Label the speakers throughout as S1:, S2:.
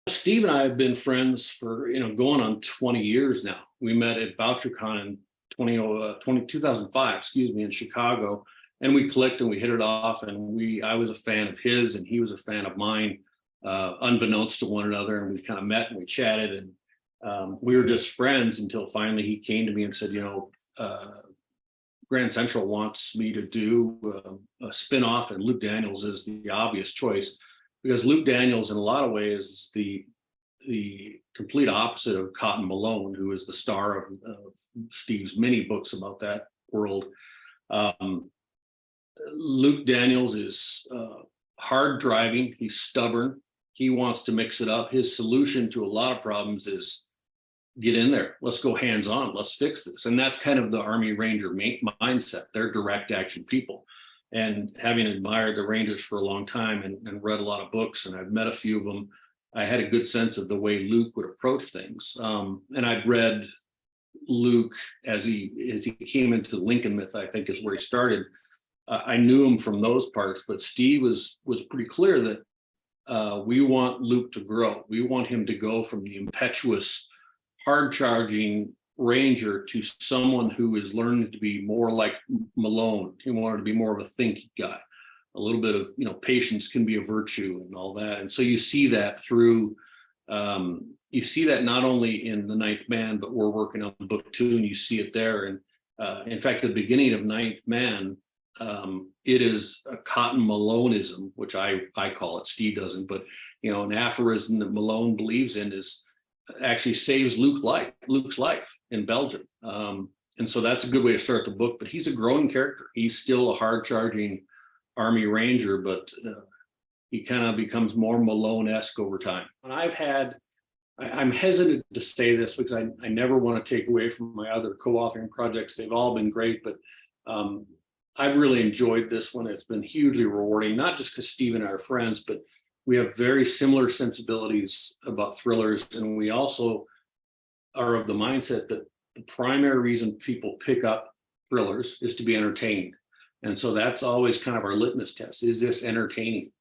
S1: Steve and I have been friends for, going on 20 years now. We met at BoucherCon in 2005, excuse me, in Chicago, and we clicked and we hit it off. And I was a fan of his and he was a fan of mine, unbeknownst to one another. And we kind of met and we chatted, and we were just friends until finally he came to me and said, Grand Central wants me to do a spinoff, and Luke Daniels is the obvious choice, because Luke Daniels, in a lot of ways, is the complete opposite of Cotton Malone, who is the star of Steve's many books about that world. Luke Daniels is hard driving. He's stubborn. He wants to mix it up. His solution to a lot of problems is get in there. Let's go hands on. Let's fix this. And that's kind of the Army Ranger mindset. They're direct action people. And having admired the Rangers for a long time and read a lot of books, and I've met a few of them, I had a good sense of the way Luke would approach things. And I'd read Luke as he came into the Lincoln myth, I think is where he started. I knew him from those parts, but Steve was pretty clear that we want Luke to grow. We want him to go from the impetuous, hard-charging Ranger to someone who is learning to be more like Malone. He wanted to be more of a thinking guy. A little bit of, patience can be a virtue and all that. And so you see that through, you see that not only in The Ninth Man, but we're working on book 2, and you see it there. And in fact, the beginning of Ninth Man, it is a Cotton Maloneism, which I call it. Steve doesn't, but an aphorism that Malone believes in is actually saves Luke's life in Belgium. And so that's a good way to start the book. But he's a growing character. He's still a hard-charging Army Ranger, but he kind of becomes more Malone-esque over time. And I'm hesitant to say this because I never want to take away from my other co-authoring projects. They've all been great, but I've really enjoyed this one. It's been hugely rewarding, not just because Steve and I are friends, but we have very similar sensibilities about thrillers. And we also are of the mindset that the primary reason people pick up thrillers is to be entertained. And so that's always kind of our litmus test. Is this entertaining?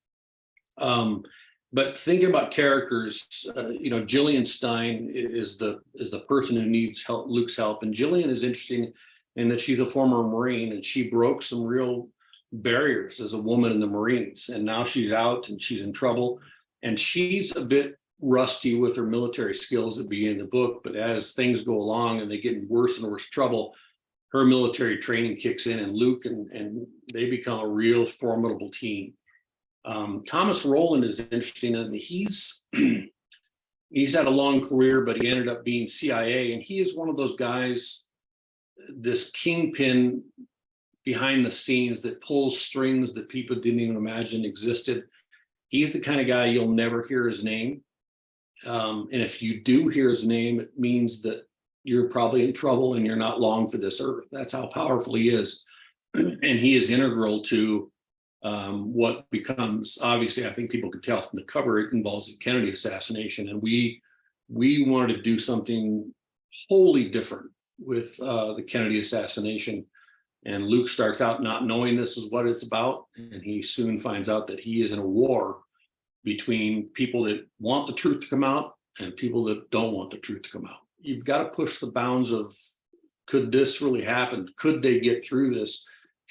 S1: But thinking about characters, Jillian Stein is the person who needs help, Luke's help. And Jillian is interesting in that she's a former Marine, and she broke some real barriers as a woman in the Marines. And now she's out and she's in trouble. And she's a bit rusty with her military skills at the beginning of the book. But as things go along and they get in worse and worse trouble, her military training kicks in, and Luke and they become a real formidable team. Thomas Rowland is interesting, and he's had a long career, but he ended up being CIA, and he is one of those guys, this kingpin behind the scenes that pulls strings that people didn't even imagine existed. He's the kind of guy you'll never hear his name. And if you do hear his name, it means that you're probably in trouble and you're not long for this earth. That's how powerful he is. And he is integral to what becomes, obviously, I think people could tell from the cover, it involves the Kennedy assassination. And we wanted to do something wholly different with the Kennedy assassination. And Luke starts out not knowing this is what it's about. And he soon finds out that he is in a war between people that want the truth to come out and people that don't want the truth to come out. You've got to push the bounds of, could this really happen? Could they get through this?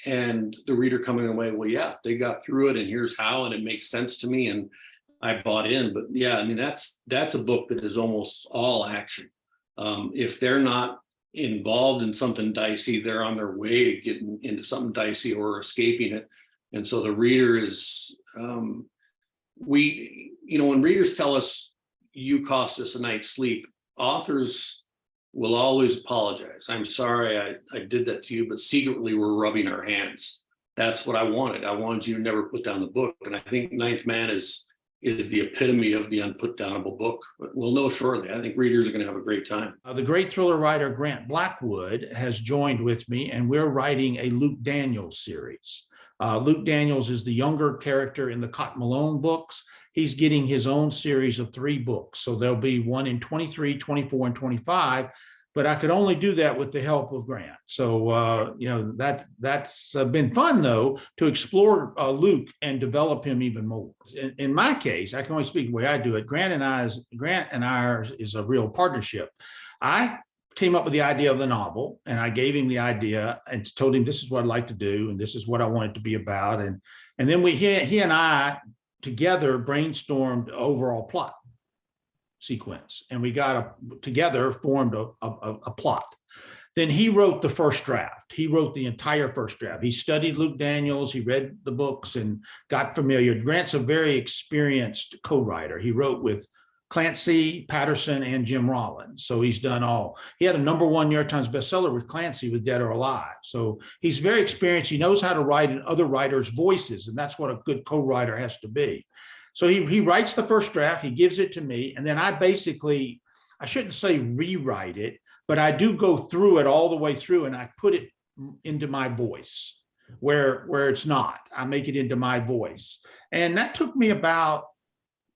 S1: And the reader coming away, well, yeah, they got through it, and here's how, and it makes sense to me, and I bought in. But yeah, I mean, that's a book that is almost all action. If they're not involved in something dicey, they're on their way to getting into something dicey or escaping it. And so the reader is, when readers tell us, you cost us a night's sleep, authors will always apologize. I'm sorry I did that to you, but secretly we're rubbing our hands. That's what I wanted. I wanted you to never put down the book. And I think Ninth Man is the epitome of the unputdownable book. But we'll know shortly. I think readers are going to have a great time.
S2: The great thriller writer Grant Blackwood has joined with me, and we're writing a Luke Daniels series. Luke Daniels is the younger character in the Cotton Malone books. He's getting his own series of 3 books. So there'll be one in 23, 24, and 25 but I could only do that with the help of Grant. So, that's been fun, though, to explore Luke and develop him even more. In my case, I can only speak the way I do it. Grant and ours is a real partnership. I came up with the idea of the novel, and I gave him the idea and told him this is what I'd like to do, and this is what I want it to be about. And then he and I together brainstormed the overall plot sequence, and we together formed a plot. Then he wrote the first draft. He wrote the entire first draft. He studied Luke Daniels. He read the books and got familiar. Grant's a very experienced co-writer. He wrote with Clancy, Patterson, and Jim Rollins. So he's done all. He had a #1 New York Times bestseller with Clancy with Dead or Alive. So he's very experienced. He knows how to write in other writers' voices, and that's what a good co-writer has to be. So he writes the first draft, he gives it to me, and then I shouldn't say rewrite it, but I do go through it all the way through, and I put it into my voice where it's not. I make it into my voice. And that took me about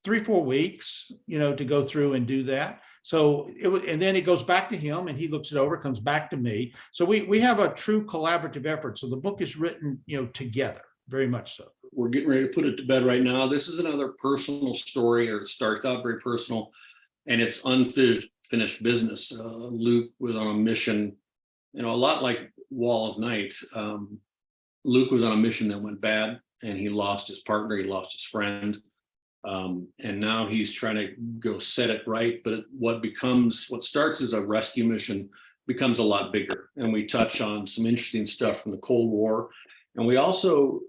S2: 3-4 weeks, to go through and do that. So and then it goes back to him, and he looks it over, comes back to me. So we have a true collaborative effort. So the book is written, together, very much so.
S1: We're getting ready to put it to bed right now. This is another personal story, or it starts out very personal, and it's unfinished business. Luke was on a mission, a lot like Wall of Night. Luke was on a mission that went bad, and he lost his partner, he lost his friend. And now he's trying to go set it right. But what starts as a rescue mission becomes a lot bigger. And we touch on some interesting stuff from the Cold War. And we also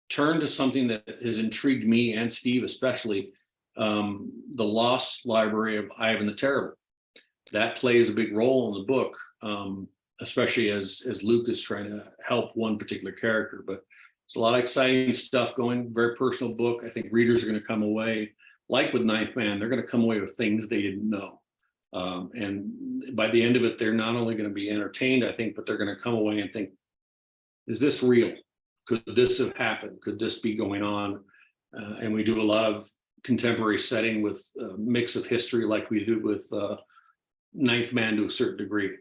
S1: turn to something that has intrigued me and Steve, especially the lost library of Ivan the Terrible. That plays a big role in the book, especially as Luke is trying to help one particular character. But it's a lot of exciting stuff going, very personal book. I think readers are going to come away, like with Ninth Man, they're going to come away with things they didn't know. And by the end of it, they're not only going to be entertained, I think, but they're going to come away and think, is this real? Could this have happened? Could this be going on? And we do a lot of contemporary setting with a mix of history, like we do with Ninth Man to a certain degree.